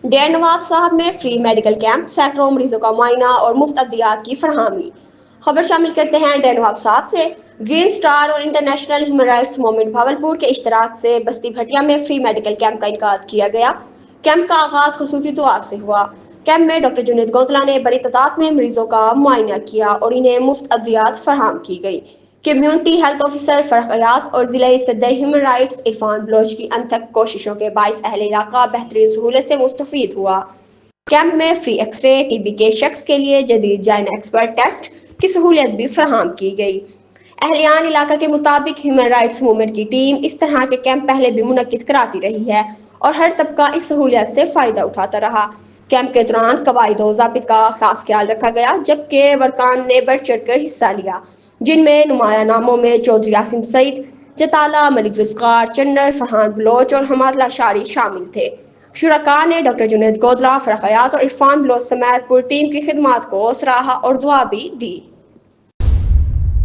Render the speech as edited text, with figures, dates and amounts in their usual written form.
Der नवाब साहब में free medical camp, सैकड़ों मरीजों का मुआयना और मुफ्त अद्वियात की फरहमी। खबर शामिल करते हैं डेर नवाब साहब से। ग्रीन स्टार और international human rights movement Bahawalpur के इश्तराक से बस्ती भटिया में फ्री मेडिकल कैंप का इनकाद किया गया। कैंप का आगाज खुसूसी दुआ से हुआ। कैंप में डॉक्टर जुनेद गोदला ने बड़ी तादाद में मरीजों का मुआयना किया और इन्हें मुफ्त अद्वियात फराहम की गई। कम्युनिटी हेल्थ ऑफिसर फरख अयाज और जिला सदर ह्यूमन राइट्स इरफान बलोच की अनथक कोशिशों के बाइस अहले इलाका बेहतरीन सहूलत से मुस्तफीद हुआ। कैंप में फ्री एक्सरे, टीबी के शख्स के लिए जदीद जाइन एक्सपर्ट टेस्ट की सहूलियत भी फराहम की गई। अहलियान इलाका के मुताबिक ह्यूमन राइट्स मूवमेंट की टीम इस तरह के कैंप पहले भी मुनक्किद कराती रही है और हर तबका इस सहूलियत से फायदा उठाता रहा। कैंप के दौरान कवायद और ज़ाबित का खास ख्याल रखा गया, जबकि वर्कान ने बढ़ चढ़ कर हिस्सा लिया, जिनमें नुमाया नामों में चौधरी यासिन सईद, जताला, मलिक जुल्फकार, चन्नर, फरहान बलोच और हमाद लाशारी शामिल थे। शुरका ने डॉक्टर जुनेद गोदला, फरख अयाज और इरफान बलोच समेत पूरी टीम की खिदमात को सराहा और दुआ भी दी।